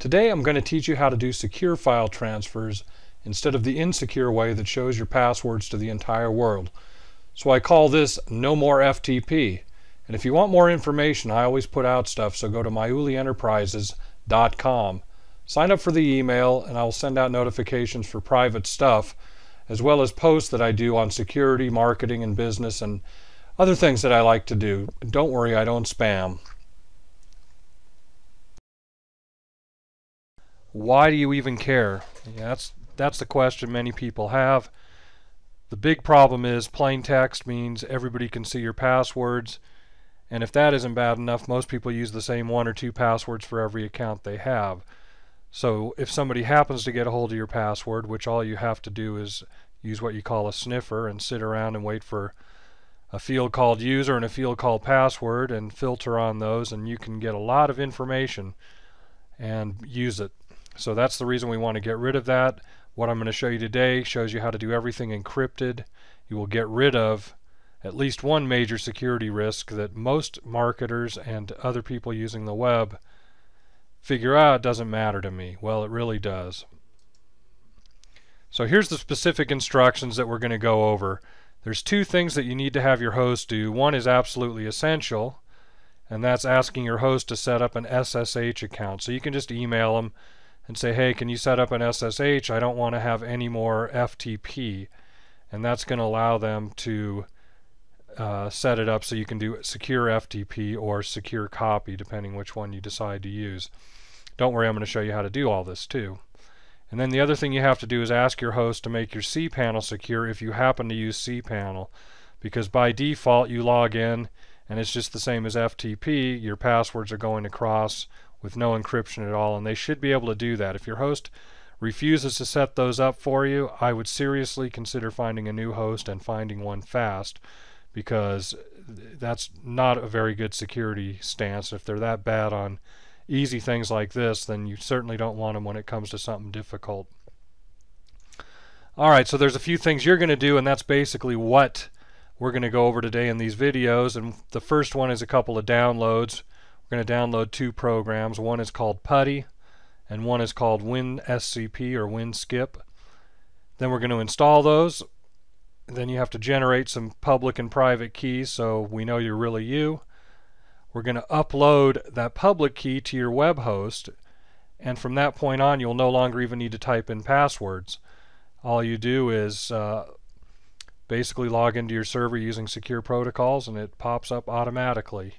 Today I'm going to teach you how to do secure file transfers instead of the insecure way that shows your passwords to the entire world. So I call this No More FTP. And if you want more information, I always put out stuff, so go to myuleenterprises.com. Sign up for the email and I'll send out notifications for private stuff, as well as posts that I do on security, marketing, and business, and other things that I like to do. Don't worry, I don't spam. Why do you even care? Yeah, that's the question many people have. The big problem is plain text means everybody can see your passwords, and if that isn't bad enough, most people use the same 1 or 2 passwords for every account they have. So if somebody happens to get a hold of your password, which all you have to do is use what you call a sniffer and sit around and wait for a field called user and a field called password and filter on those, and you can get a lot of information and use it. So that's the reason we want to get rid of that. What I'm going to show you today shows you how to do everything encrypted. You will get rid of at least one major security risk that most marketers and other people using the web figure out it doesn't matter to me. Well, it really does. So here's the specific instructions that we're going to go over. There's 2 things that you need to have your host do. One is absolutely essential, and that's asking your host to set up an SSH account. So you can just email them and say, hey, can you set up an SSH? I don't want to have any more FTP. And that's going to allow them to set it up so you can do secure FTP or secure copy, depending which one you decide to use. Don't worry, I'm going to show you how to do all this too. And then the other thing you have to do is ask your host to make your cPanel secure if you happen to use cPanel, because by default you log in and it's just the same as FTP. Your passwords are going across with no encryption at all, and they should be able to do that. If your host refuses to set those up for you, I would seriously consider finding a new host and finding one fast, because that's not a very good security stance. If they're that bad on easy things like this, then you certainly don't want them when it comes to something difficult. Alright, so there's a few things you're going to do, and that's basically what we're going to go over today in these videos. And the first one is a couple of downloads. We're going to download 2 programs. One is called PuTTY and one is called WinSCP or WinSkip. Then we're going to install those. Then you have to generate some public and private keys so we know you're really you. We're going to upload that public key to your web host, and from that point on you'll no longer even need to type in passwords. All you do is basically log into your server using secure protocols and it pops up automatically.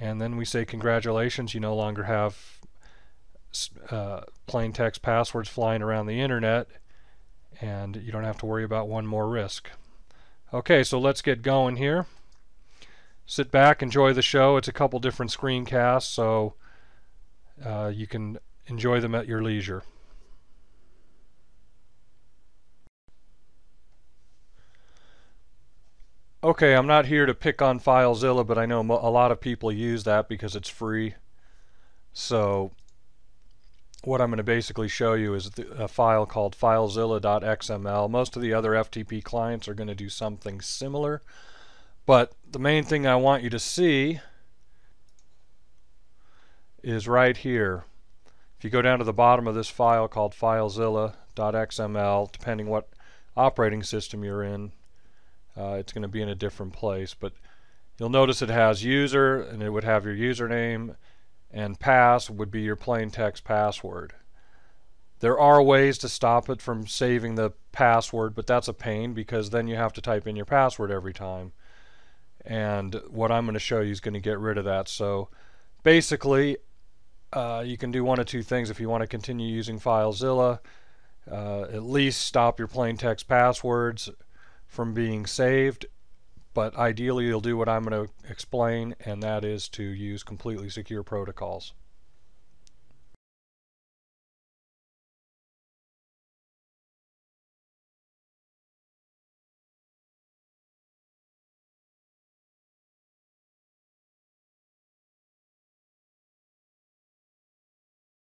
And then we say congratulations, you no longer have plain text passwords flying around the internet, and you don't have to worry about one more risk. Okay, so let's get going here. Sit back, enjoy the show. It's a couple different screencasts, so you can enjoy them at your leisure. Okay, I'm not here to pick on FileZilla, but I know a lot of people use that because it's free. So what I'm going to basically show you is a file called filezilla.xml. Most of the other FTP clients are going to do something similar, but the main thing I want you to see is right here. If you go down to the bottom of this file called filezilla.xml, depending what operating system you're in, it's going to be in a different place, but you'll notice it has user, and it would have your username, and pass would be your plain text password. There are ways to stop it from saving the password, but that's a pain because then you have to type in your password every time. And what I'm going to show you is going to get rid of that. So basically you can do one of 2 things if you want to continue using FileZilla. At least stop your plain text passwords from being saved, but ideally you'll do what I'm going to explain, and that is to use completely secure protocols.